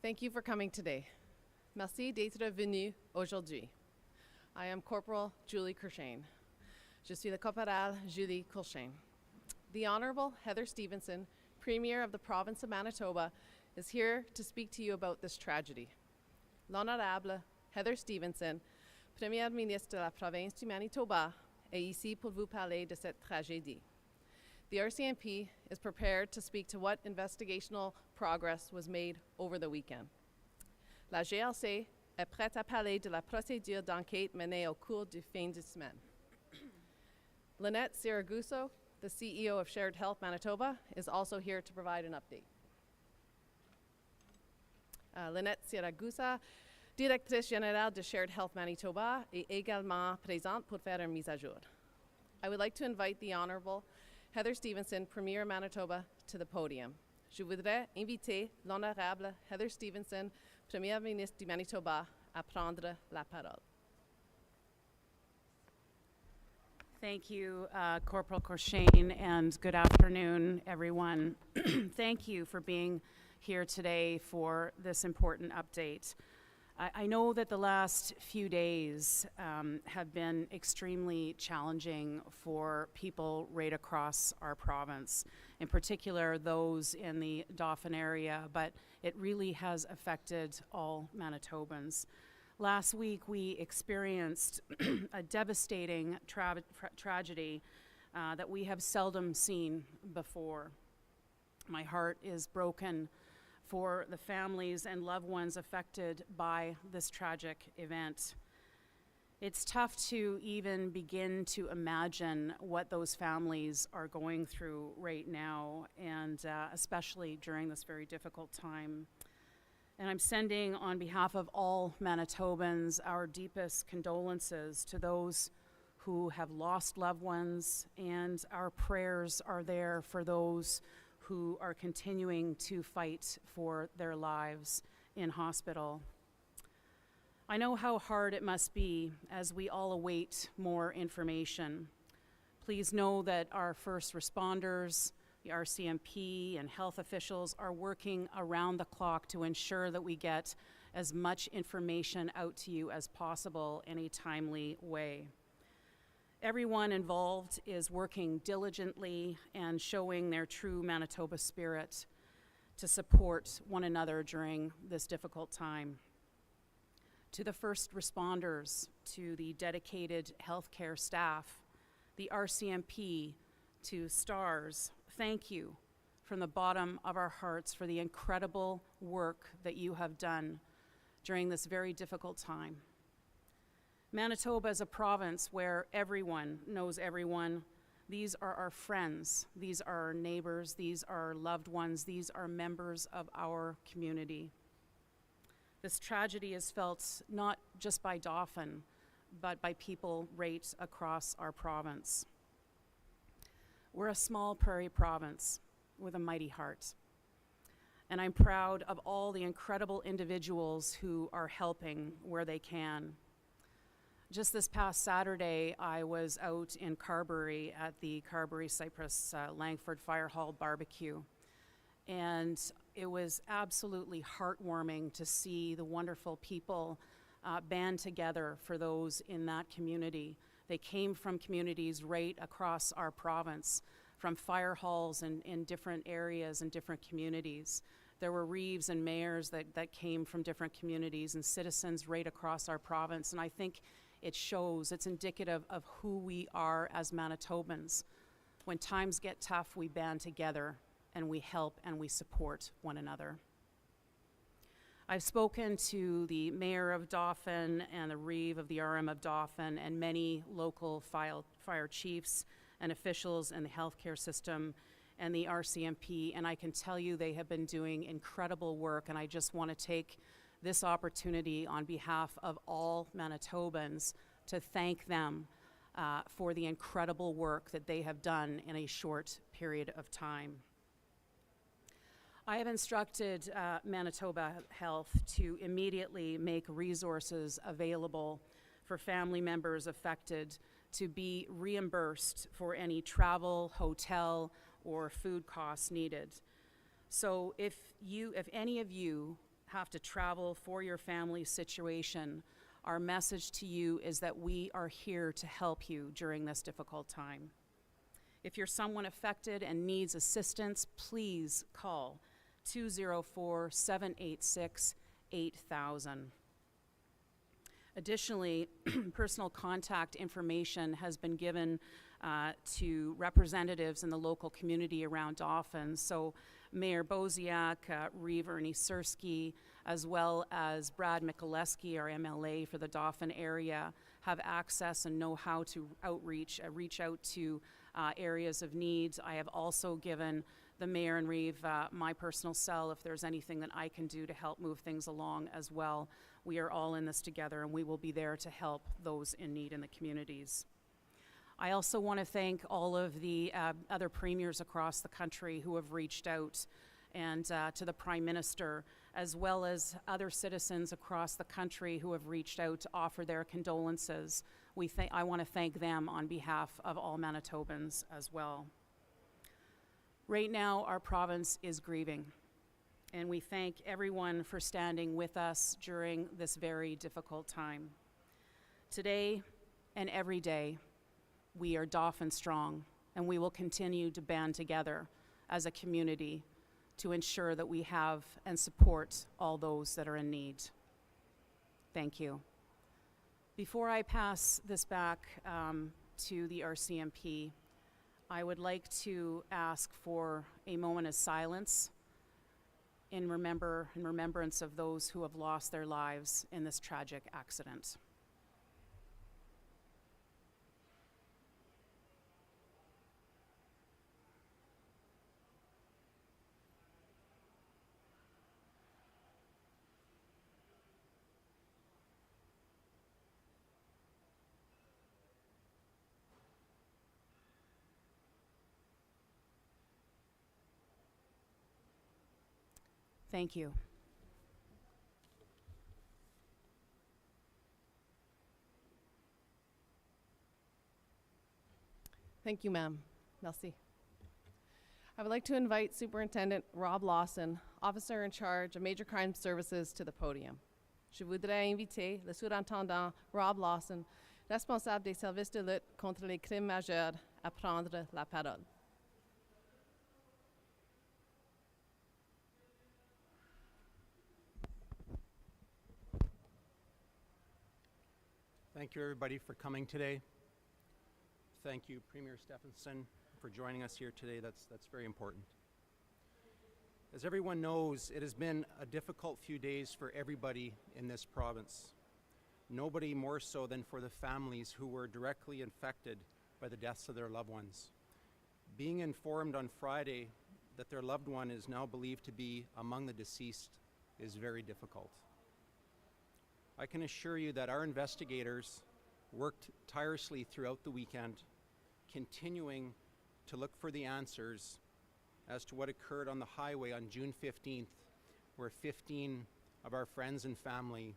Thank you for coming today. Merci d'être venu aujourd'hui. I am Corporal Julie Kurshane. Je suis la Corporale Julie Kurshane. The Honorable Heather Stefanson, Premier of the Province of Manitoba, is here to speak to you about this tragedy. L'Honorable Heather Stefanson, Première ministre de la Province du Manitoba, est ici pour vous parler de cette tragédie. The RCMP is prepared to speak to what investigational progress was made over the weekend. La GLC est prête à parler de la procédure d'enquête menée au cours du fin de semaine. Lynette Siragusa, the CEO of Shared Health Manitoba, is also here to provide an update. Lynette Siragusa, directrice générale de Shared Health Manitoba, est également présente pour faire une mise à jour. I would like to invite the Honorable Heather Stefanson, Premier Manitoba, to the podium. Je voudrais inviter l'Honorable Heather Stefanson, Première ministre du Manitoba, à prendre la parole. Thank you, Corporal Kurshane, and good afternoon, everyone. Thank you for being here today for this important update. I know that the last few days have been extremely challenging for people right across our province, in particular those in the Dauphin area, but it really has affected all Manitobans. Last week we experienced a devastating tragedy that we have seldom seen before. My heart is broken for the families and loved ones affected by this tragic event. It's tough to even begin to imagine what those families are going through right now, and especially during this very difficult time. And I'm sending, on behalf of all Manitobans, our deepest condolences to those who have lost loved ones, and our prayers are there for those who are continuing to fight for their lives in hospital. I know how hard it must be as we all await more information. Please know that our first responders, the RCMP, and health officials are working around the clock to ensure that we get as much information out to you as possible in a timely way. Everyone involved is working diligently and showing their true Manitoba spirit to support one another during this difficult time. To the first responders, to the dedicated healthcare staff, the RCMP, to STARS, thank you from the bottom of our hearts for the incredible work that you have done during this very difficult time. Manitoba is a province where everyone knows everyone. These are our friends, these are our neighbors, these are our loved ones, these are members of our community. This tragedy is felt not just by Dauphin, but by people right across our province. We're a small prairie province with a mighty heart. And I'm proud of all the incredible individuals who are helping where they can. Just this past Saturday, I was out in Carberry at the Carberry Cypress Langford Fire Hall barbecue. And it was absolutely heartwarming to see the wonderful people band together for those in that community. They came from communities right across our province, from fire halls in different areas and different communities. There were reeves and mayors that came from different communities and citizens right across our province. And I think it shows, it's indicative of who we are as Manitobans. When times get tough, we band together and we help and we support one another. I've spoken to the Mayor of Dauphin and the Reeve of the RM of Dauphin and many local fire chiefs and officials in the healthcare system and the RCMP, and I can tell you they have been doing incredible work, and I just want to take this opportunity on behalf of all Manitobans to thank them for the incredible work that they have done in a short period of time. I have instructed Manitoba Health to immediately make resources available for family members affected to be reimbursed for any travel, hotel, or food costs needed. So if any of you have to travel for your family's situation, our message to you is that we are here to help you during this difficult time. If you're someone affected and needs assistance, please call 204-786-8000. Additionally, personal contact information has been given to representatives in the local community around Dauphin. So Mayor Boziak, Reeve Ernie Sersky, as well as Brad Mikuleski, our MLA for the Dauphin area, have access and know how to reach out to areas of need. I have also given the Mayor and Reeve my personal cell if there's anything that I can do to help move things along as well. We are all in this together, and we will be there to help those in need in the communities. I also want to thank all of the other premiers across the country who have reached out, and to the Prime Minister, as well as other citizens across the country who have reached out to offer their condolences. I want to thank them on behalf of all Manitobans as well. Right now, our province is grieving, and we thank everyone for standing with us during this very difficult time. Today and every day, we are Dauphin strong, and we will continue to band together as a community to ensure that we have and support all those that are in need. Thank you. Before I pass this back to the RCMP, I would like to ask for a moment of silence in remembrance of those who have lost their lives in this tragic accident. Thank you. Thank you, ma'am. Merci. I would like to invite Superintendent Rob Lawson, Officer in Charge of Major Crime Services, to the podium. Je voudrais inviter le surintendant Rob Lawson, responsable des services de lutte contre les crimes majeurs, à prendre la parole. Thank you, everybody, for coming today. Thank you, Premier Stefanson, for joining us here today. That's very important. As everyone knows, it has been a difficult few days for everybody in this province. Nobody more so than for the families who were directly infected by the deaths of their loved ones. Being informed on Friday that their loved one is now believed to be among the deceased is very difficult. I can assure you that our investigators worked tirelessly throughout the weekend, continuing to look for the answers as to what occurred on the highway on June 15th, where 15 of our friends and family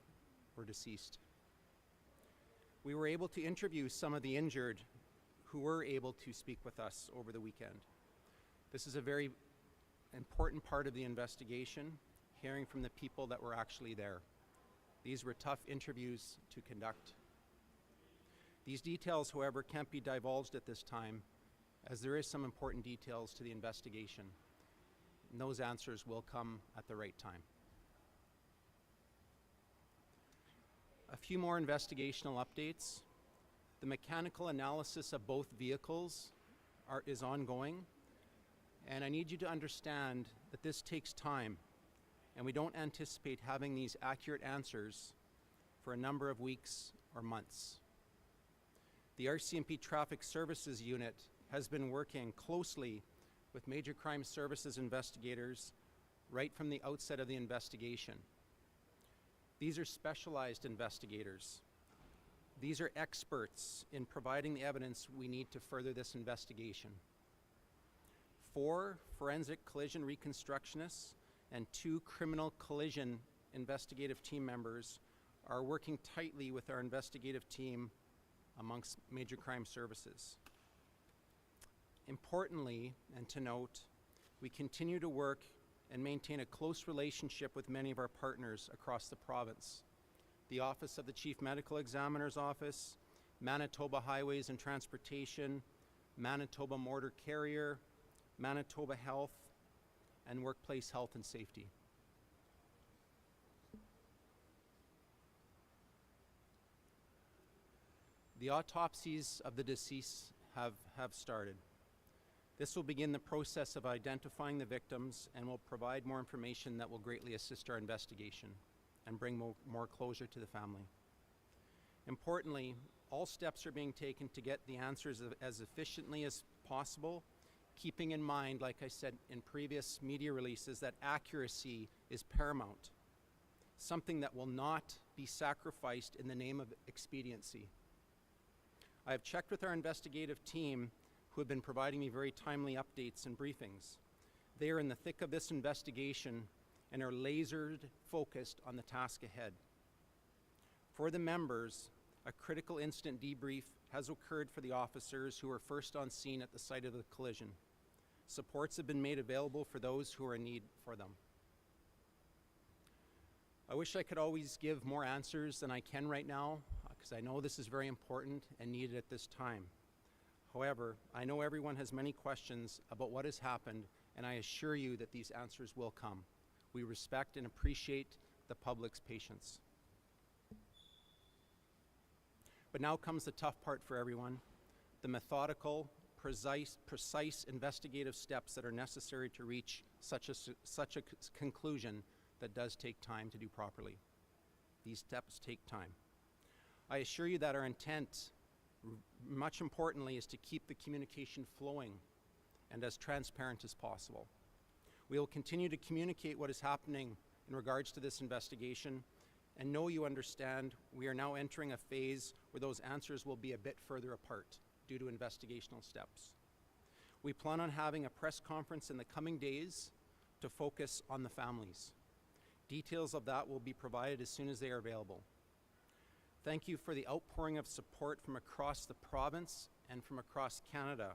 were deceased. We were able to interview some of the injured who were able to speak with us over the weekend. This is a very important part of the investigation, hearing from the people that were actually there. These were tough interviews to conduct. These details, however, can't be divulged at this time, as there is some important details to the investigation, and those answers will come at the right time. A few more investigational updates. The mechanical analysis of both vehicles is ongoing, and I need you to understand that this takes time, and we don't anticipate having these accurate answers for a number of weeks or months. The RCMP Traffic Services Unit has been working closely with Major Crime Services investigators right from the outset of the investigation. These are specialized investigators. These are experts in providing the evidence we need to further this investigation. 4 forensic collision reconstructionists and 2 criminal collision investigative team members are working tightly with our investigative team amongst Major Crime Services. Importantly, and to note, we continue to work and maintain a close relationship with many of our partners across the province. The Office of the Chief Medical Examiner's Office, Manitoba Highways and Transportation, Manitoba Motor Carrier, Manitoba Health, and Workplace Health and Safety. The autopsies of the deceased have started. This will begin the process of identifying the victims and will provide more information that will greatly assist our investigation and bring more closure to the family. Importantly, all steps are being taken to get the answers as efficiently as possible, keeping in mind, like I said in previous media releases, that accuracy is paramount, something that will not be sacrificed in the name of expediency. I have checked with our investigative team, who have been providing me very timely updates and briefings. They are in the thick of this investigation and are lasered focused on the task ahead. For the members, a critical incident debrief has occurred for the officers who were first on scene at the site of the collision. Supports have been made available for those who are in need for them. I wish I could always give more answers than I can right now, because I know this is very important and needed at this time. However, I know everyone has many questions about what has happened, and I assure you that these answers will come. We respect and appreciate the public's patience. But now comes the tough part for everyone, the methodical, precise investigative steps that are necessary to reach such a conclusion that does take time to do properly. These steps take time. I assure you that our intent, much importantly, is to keep the communication flowing and as transparent as possible. We will continue to communicate what is happening in regards to this investigation, and know you understand we are now entering a phase where those answers will be a bit further apart due to investigational steps. We plan on having a press conference in the coming days to focus on the families. Details of that will be provided as soon as they are available. Thank you for the outpouring of support from across the province and from across Canada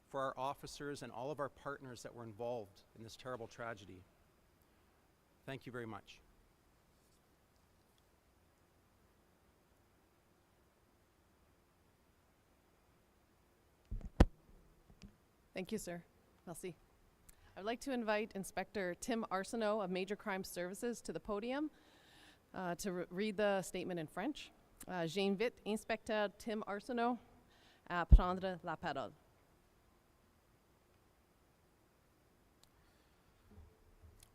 for our officers and all of our partners that were involved in this terrible tragedy. Thank you very much. Thank you, sir. Merci. I'd like to invite Inspector Tim Arsenault of Major Crime Services to the podium to read the statement in French. J'invite Inspecteur Tim Arsenault à prendre la parole.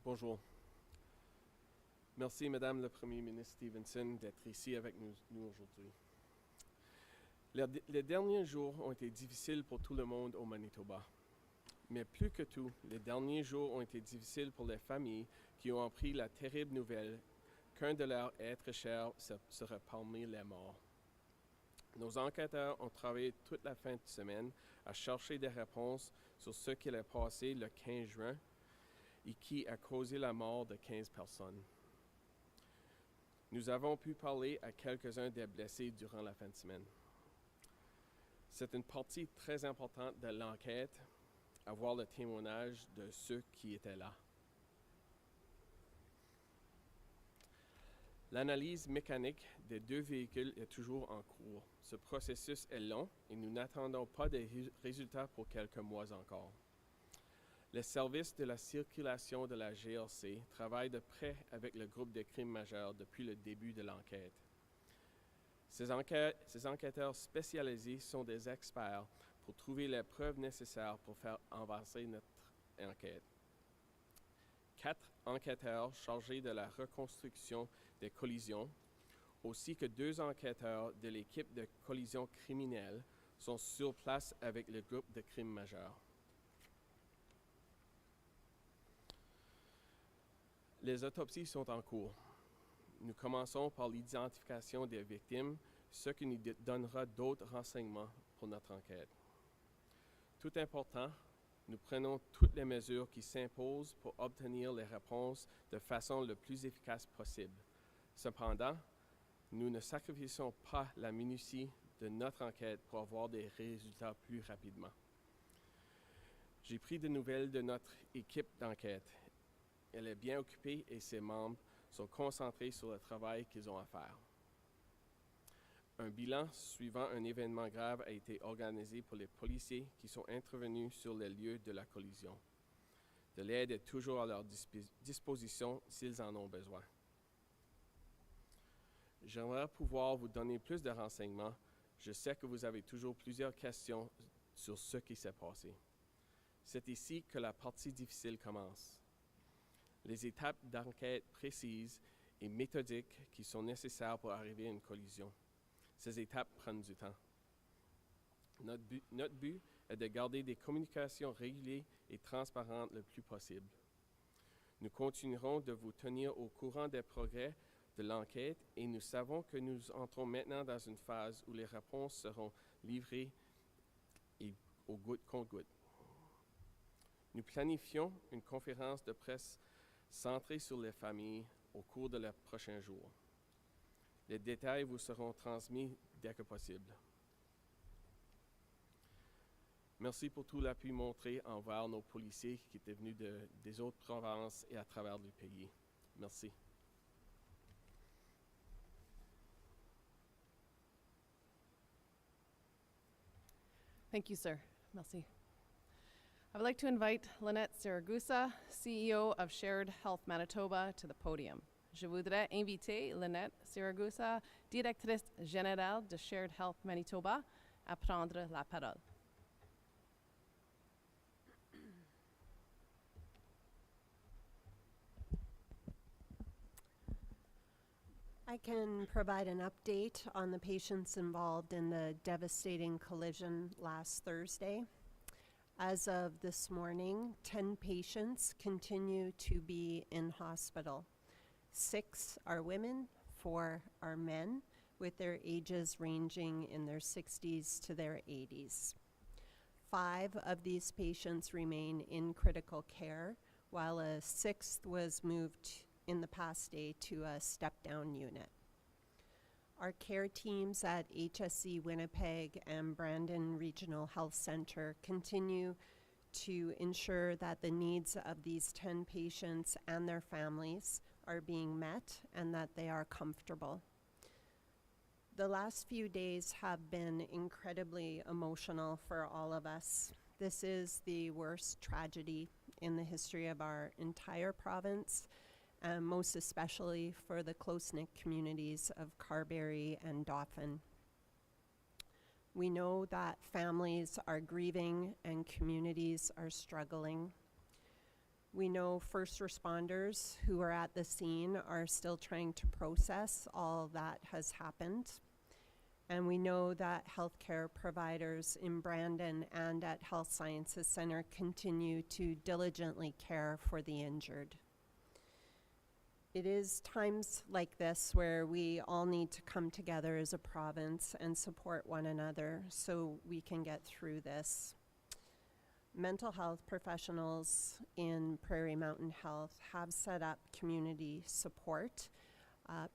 Bonjour. Merci, Madame le Premier ministre Stefanson, d'être ici avec nous aujourd'hui. Les derniers jours ont été difficiles pour tout le monde au Manitoba. Mais plus que tout, les derniers jours ont été difficiles pour les familles qui ont appris la terrible nouvelle qu'un de leurs êtres chers serait parmi les morts. Nos enquêteurs ont travaillé toute la fin de semaine à chercher des réponses sur ce qui est passé le 15 juin et qui a causé la mort de 15 personnes. Nous avons pu parler à quelques-uns des blessés durant la fin de semaine. C'est une partie très importante de l'enquête, avoir le témoignage de ceux qui étaient là. L'analyse mécanique des deux véhicules est toujours en cours. Ce processus est long et nous n'attendons pas de résultats pour quelques mois encore. Le service de la circulation de la GRC travaille de près avec le groupe de crimes majeurs depuis le début de l'enquête. Ces enquêteurs spécialisés sont des experts pour trouver les preuves nécessaires pour faire avancer notre enquête. 4 enquêteurs chargés de la reconstruction des collisions, ainsi que 2 enquêteurs de l'équipe de collision criminelle sont sur place avec le groupe de crimes majeurs. Les autopsies sont en cours. Nous commençons par l'identification des victimes, ce qui nous donnera d'autres renseignements pour notre enquête. Tout important, nous prenons toutes les mesures qui s'imposent pour obtenir les réponses de façon le plus efficace possible. Cependant, nous ne sacrifions pas la minutie de notre enquête pour avoir des résultats plus rapidement. J'ai pris des nouvelles de notre équipe d'enquête Elle est bien occupée et ses membres sont concentrés sur le travail qu'ils ont à faire. Un bilan suivant un événement grave a été organisé pour les policiers qui sont intervenus sur les lieux de la collision. De l'aide est toujours à leur disposition s'ils en ont besoin. J'aimerais pouvoir vous donner plus de renseignements. Je sais que vous avez toujours plusieurs questions sur ce qui s'est passé. C'est ici que la partie difficile commence. Les étapes d'enquête précises et méthodiques qui sont nécessaires pour arriver à une collision. Ces étapes prennent du temps. Notre but est de garder des communications régulières et transparentes le plus possible. Nous continuerons de vous tenir au courant des progrès de l'enquête et nous savons que nous entrons maintenant dans une phase où les réponses seront livrées et au compte-gouttes. Nous planifions une conférence de presse centrée sur les familles au cours de les prochains jours. Les détails vous seront transmis dès que possible. Merci pour tout l'appui montré envers nos policiers qui étaient venus des autres provinces et à travers le pays. Merci. Thank you, sir. Merci. I would like to invite Lynette Siragusa, CEO of Shared Health Manitoba, to the podium. Je voudrais inviter Lynette Siragusa, directrice générale de Shared Health Manitoba, à prendre la parole. I can provide an update on the patients involved in the devastating collision last Thursday. As of this morning, 10 patients continue to be in hospital. 6 are women, 4 are men, with their ages ranging in their 60s to their 80s. 5 of these patients remain in critical care, while a 6th was moved in the past day to a step-down unit. Our care teams at HSC Winnipeg and Brandon Regional Health Center continue to ensure that the needs of these 10 patients and their families are being met and that they are comfortable. The last few days have been incredibly emotional for all of us. This is the worst tragedy in the history of our entire province, and most especially for the close-knit communities of Carberry and Dauphin. We know that families are grieving and communities are struggling. We know first responders who are at the scene are still trying to process all that has happened. And we know that healthcare providers in Brandon and at Health Sciences Center continue to diligently care for the injured. It is times like this where we all need to come together as a province and support one another so we can get through this. Mental health professionals in Prairie Mountain Health have set up community support.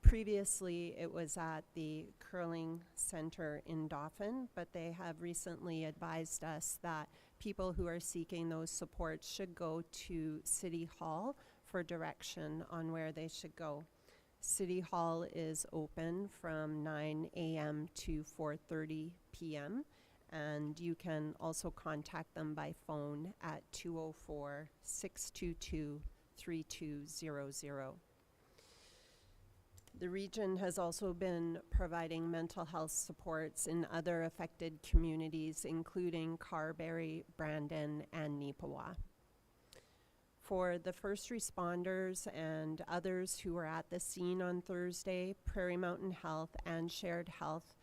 Previously, it was at the Curling Center in Dauphin, but they have recently advised us that people who are seeking those supports should go to City Hall for direction on where they should go. City Hall is open from 9 a.m. to 4:30 p.m. and you can also contact them by phone at 204-622-3200. The region has also been providing mental health supports in other affected communities, including Carberry, Brandon, and Neepawa. For the first responders and others who were at the scene on Thursday, Prairie Mountain Health and Shared Health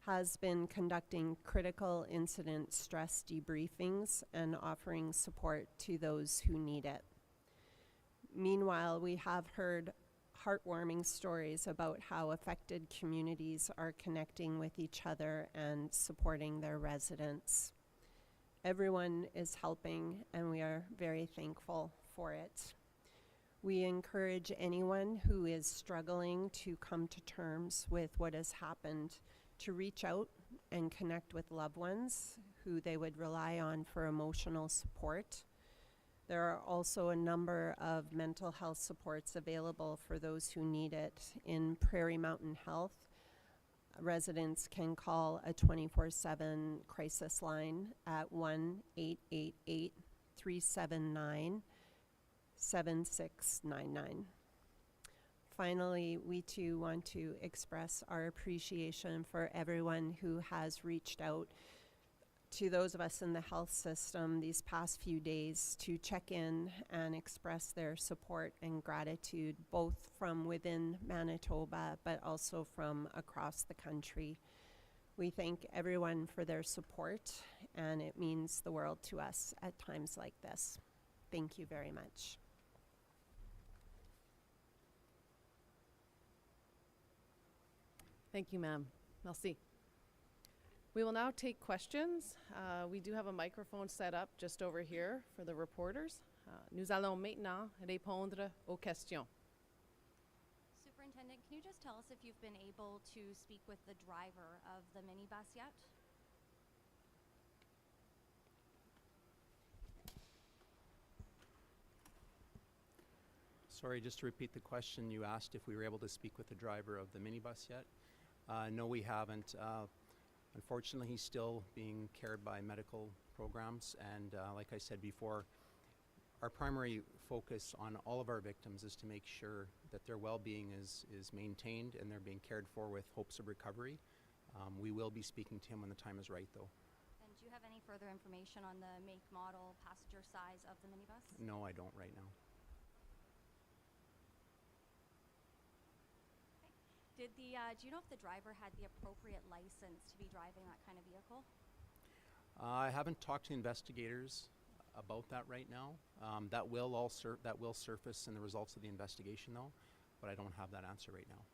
has been conducting critical incident stress debriefings and offering support to those who need it. Meanwhile, we have heard heartwarming stories about how affected communities are connecting with each other and supporting their residents. Everyone is helping, and we are very thankful for it. We encourage anyone who is struggling to come to terms with what has happened to reach out and connect with loved ones who they would rely on for emotional support. There are also a number of mental health supports available for those who need it. In Prairie Mountain Health, residents can call a 24/7 crisis line at 1-888-379-7699. Finally, we too want to express our appreciation for everyone who has reached out to those of us in the health system these past few days to check in and express their support and gratitude, both from within Manitoba but also from across the country. We thank everyone for their support, and it means the world to us at times like this. Thank you very much. Thank you, ma'am. Merci. We will now take questions. We do have a microphone set up just over here for the reporters. Nous allons maintenant répondre aux questions. Superintendent, can you just tell us if you've been able to speak with the driver of the minibus yet? Sorry, just to repeat the question, you asked if we were able to speak with the driver of the minibus yet. No, we haven't. Unfortunately, he's still being cared by medical programs, and like I said before, our primary focus on all of our victims is to make sure that their well-being is maintained and they're being cared for with hopes of recovery. We will be speaking to him when the time is right, though. And do you have any further information on the make, model, passenger size of the minibus? No, I don't right now. Do you know if the driver had the appropriate license to be driving that kind of vehicle? I haven't talked to investigators about that right now. That will surface in the results of the investigation, though, but I don't have that answer right now.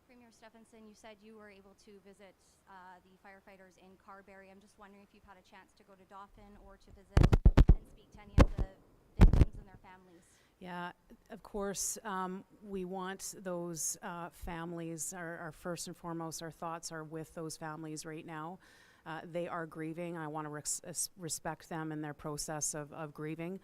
Premier Stefanson, you said you were able to visit the firefighters in Carberry. I'm just wondering if you've had a chance to go to Dauphin or to visit and speak to any of the victims and their families. Yeah, of course, we want those families, our first and foremost, our thoughts are with those families right now. They are grieving. I want to respect them in their process of grieving.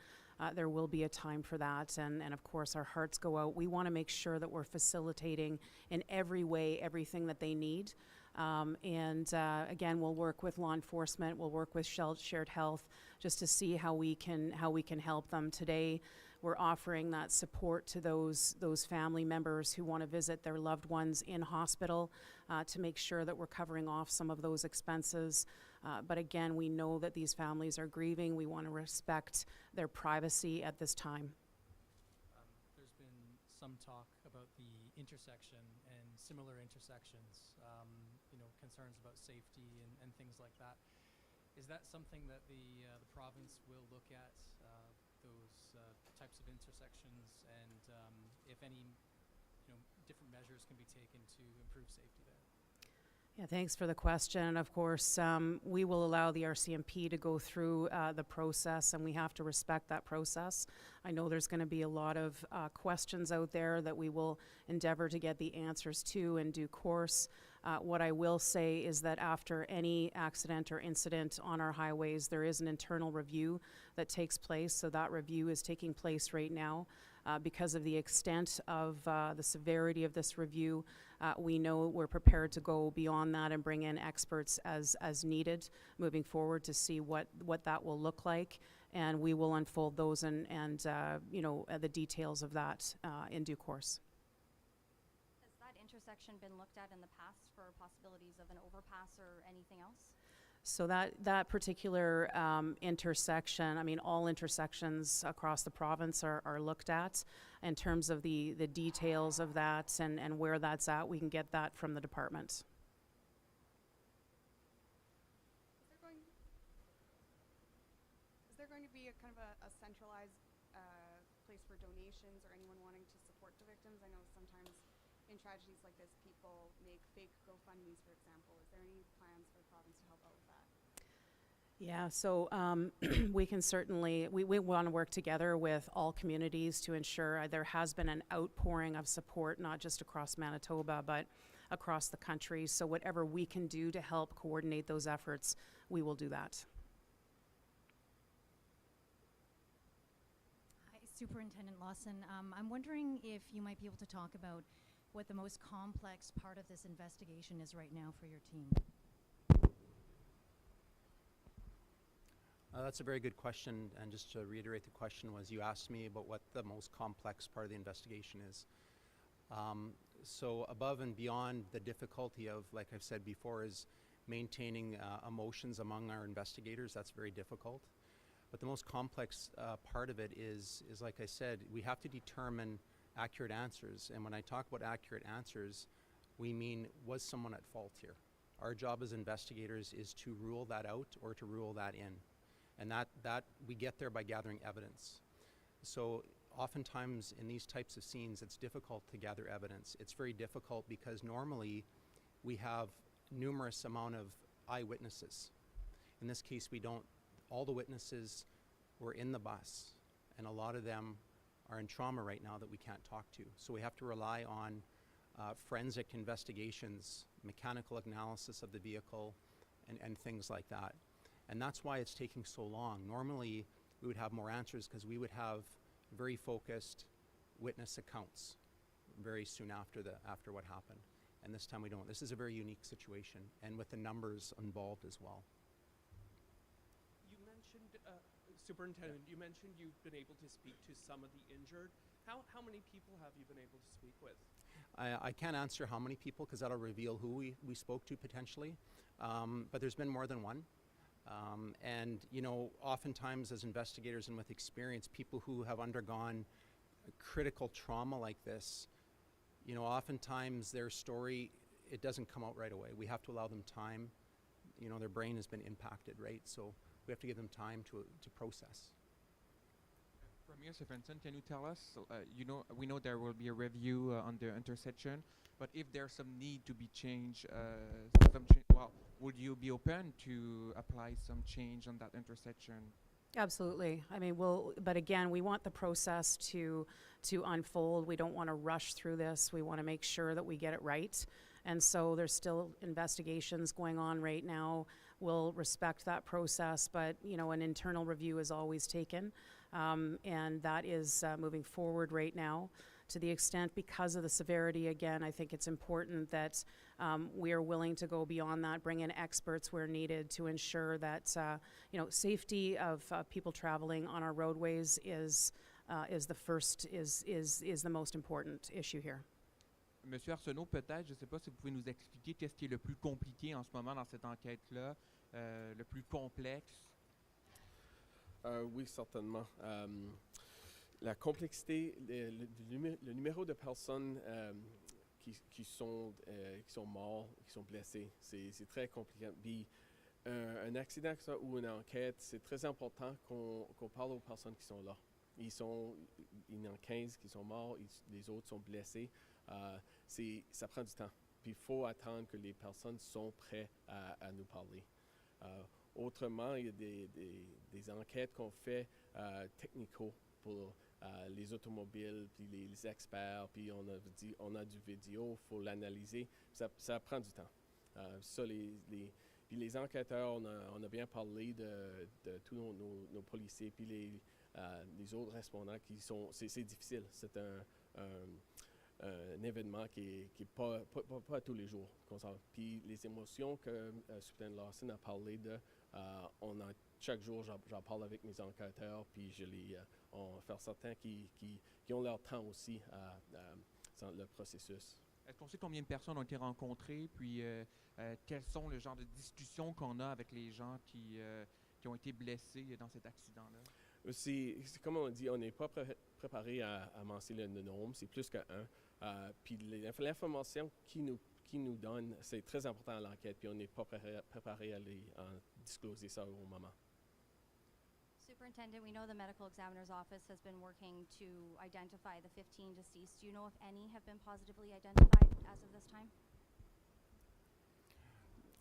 There will be a time for that, and of course our hearts go out. We want to make sure that we're facilitating in every way everything that they need. Again, we'll work with law enforcement, we'll work with shared health just to see how we can help them. Today, we're offering that support to those family members who want to visit their loved ones in hospital to make sure that we're covering off some of those expenses. But again, we know that these families are grieving. We want to respect their privacy at this time. There's been some talk about the intersection and similar intersections, concerns about safety and things like that. Is that something that the province will look at, those types of intersections, and if any, different measures can be taken to improve safety there? Yeah, thanks for the question. And of course, we will allow the RCMP to go through the process, and we have to respect that process. I know there's going to be a lot of questions out there that we will endeavor to get the answers to in due course. What I will say is that after any accident or incident on our highways, there is an internal review that takes place. So that review is taking place right now. Because of the extent of the severity of this review, we know we're prepared to go beyond that and bring in experts as needed moving forward to see what that will look like. And we will unfold those and the details of that in due course. Has that intersection been looked at in the past for possibilities of an overpass or anything else? So that particular intersection, all intersections across the province are looked at. In terms of the details of that and where that's at, we can get that from the department. Is there going to be a kind of a centralized place for donations or anyone wanting to support the victims? I know sometimes in tragedies like this, people make fake GoFundMes, for example. Is there any plans for the province to help out with that? Yeah, so we can certainly, we want to work together with all communities to ensure there has been an outpouring of support, not just across Manitoba, but across the country. So whatever we can do to help coordinate those efforts, we will do that. Superintendent Lawson, I'm wondering if you might be able to talk about what the most complex part of this investigation is right now for your team. That's a very good question, and just to reiterate the question was, you asked me about what the most complex part of the investigation is. So above and beyond the difficulty of, like I've said before, is maintaining emotions among our investigators. That's very difficult. But the most complex part of it is like I said, we have to determine accurate answers. And when I talk about accurate answers, we mean, was someone at fault here? Our job as investigators is to rule that out or to rule that in. And that we get there by gathering evidence. So oftentimes in these types of scenes, it's difficult to gather evidence. It's very difficult because normally we have numerous amount of eyewitnesses. In this case, we don't. All the witnesses were in the bus, and a lot of them are in trauma right now that we can't talk to. So we have to rely on forensic investigations, mechanical analysis of the vehicle, and things like that. And that's why it's taking so long. Normally, we would have more answers because we would have very focused witness accounts very soon after what happened. And this time we don't. This is a very unique situation, and with the numbers involved as well. You mentioned, Superintendent, you mentioned you've been able to speak to some of the injured. How many people have you been able to speak with? I can't answer how many people because that'll reveal who we spoke to potentially. But there's been more than one. And, you know, oftentimes as investigators and with experience, people who have undergone critical trauma like this, you know, oftentimes their story, it doesn't come out right away. We have to allow them time. You know, their brain has been impacted, right? So we have to give them time to process. Premier Stefanson, can you tell us, we know there will be a review on the intersection, but if there's some need to be changed, would you be open to apply some change on that intersection? Absolutely. I mean, but again, we want the process to unfold. We don't want to rush through this. We want to make sure that we get it right. And so there's still investigations going on right now. We'll respect that process, but, you know, an internal review is always taken. And that is moving forward right now. To the extent, because of the severity, again, I think it's important that we are willing to go beyond that, bring in experts where needed to ensure that safety of people traveling on our roadways is the most important issue here. Monsieur Arsenault, peut-être, je ne sais pas si vous pouvez nous expliquer qu'est-ce qui est le plus compliqué en ce moment dans cette enquête-là, le plus complexe. Oui, certainement. La complexité, le numéro de personnes qui sont morts, qui sont blessés, c'est très compliqué. Puis, un accident ou une enquête, c'est très important qu'on parle aux personnes qui sont là. Il y en a 15 qui sont morts, les autres sont blessés. Ça prend du temps. Puis il faut attendre que les personnes sont prêtes à nous parler. Autrement, il y a des enquêtes qu'on fait technico pour les automobiles, puis les experts, puis on a du vidéo, il faut l'analyser. Ça prend du temps. Puis les enquêteurs, on a bien parlé de tous nos policiers, puis les autres respondants c'est difficile. C'est un événement qui est pas tous les jours. Puis les émotions que Superintendent Lawson a parlé de, chaque jour j'en parle avec mes enquêteurs, puis on va faire certains qui ont leur temps aussi dans le processus. Est-ce qu'on sait combien de personnes ont été rencontrées, puis quels sont le genre de discussions qu'on a avec les gens qui ont été blessés dans cet accident-là? C'est comme on dit, on n'est pas préparé à mentionner le nombre, c'est plus qu'un. Puis l'information qui nous donne, c'est très important à l'enquête, puis on n'est pas préparé à discloser ça au moment. Superintendent, we know the medical examiner's office has been working to identify the 15 deceased. Do you know if any have been positively identified as of this time?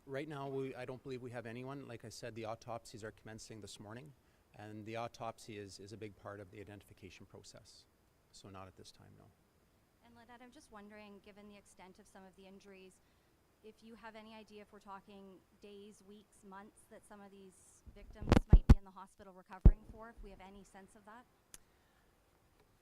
Right now, I don't believe we have anyone. Like I said, the autopsies are commencing this morning, and the autopsy is a big part of the identification process. So not at this time, no. And Lynette, I'm just wondering, given the extent of some of the injuries, if you have any idea if we're talking days, weeks, months that some of these victims might be in the hospital recovering for, if we have any sense of that?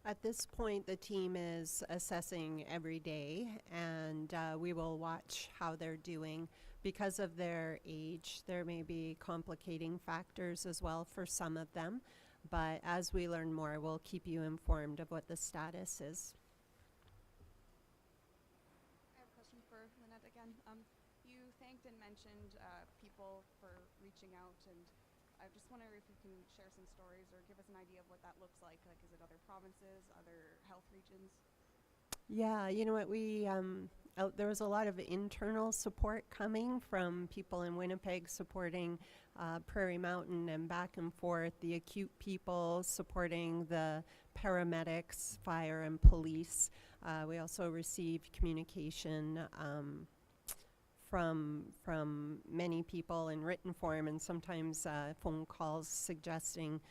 At this point, the team is assessing every day, and we will watch how they're doing. Because of their age, there may be complicating factors as well for some of them, but as we learn more, we'll keep you informed of what the status is. I have a question for Lynette again. You thanked and mentioned people for reaching out, and I just wonder if you can share some stories or give us an idea of what that looks like. Like, is it other provinces, other health regions? Yeah, you know what, there was a lot of internal support coming from people in Winnipeg supporting Prairie Mountain and back and forth, the acute people supporting the paramedics, fire and police. We also received communication from many people in written form and sometimes phone calls suggesting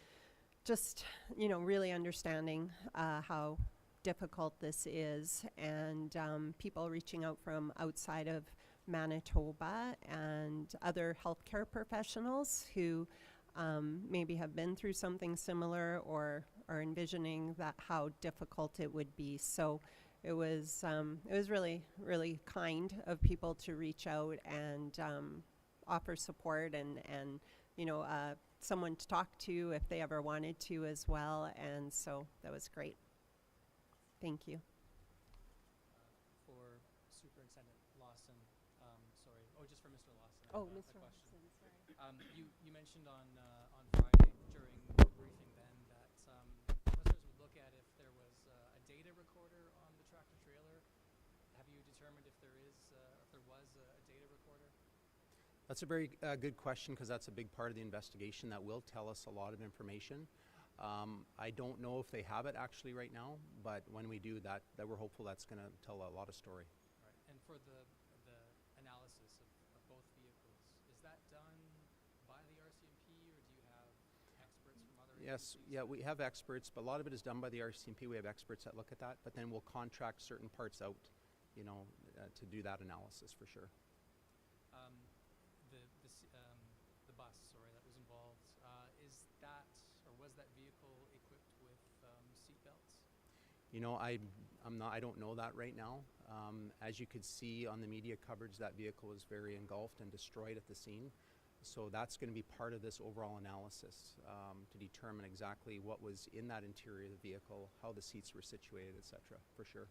just, really understanding how difficult this is, and people reaching out from outside of Manitoba and other healthcare professionals who maybe have been through something similar or are envisioning that how difficult it would be. So it was really, really kind of people to reach out and offer support and someone to talk to if they ever wanted to as well. And so that was great. Thank you. For Superintendent Lawson, just for Mr. Lawson. I Oh, have a Mr. question. Lawson, sorry. You mentioned on Friday during the briefing then that listeners would look at if there was a data recorder on the tractor trailer. Have you determined if there was a data recorder? That's a very good question, because that's a big part of the investigation that will tell us a lot of information. I don't know if they have it actually right now, but when we do that we're hopeful that's going to tell a lot of story. Right. And for the analysis of both vehicles, is that done by the RCMP, or do you have experts from other Yes, agencies? yeah, we have experts, but a lot of it is done by the RCMP. We have experts that look at that, but then we'll contract certain parts out, to do that analysis for sure. The bus, that was involved, was that vehicle equipped with seatbelts? I don't know that right now. As you could see on the media coverage, that vehicle was very engulfed and destroyed at the scene. So that's going to be part of this overall analysis to determine exactly what was in that interior of the vehicle, how the seats were situated, etc. For sure.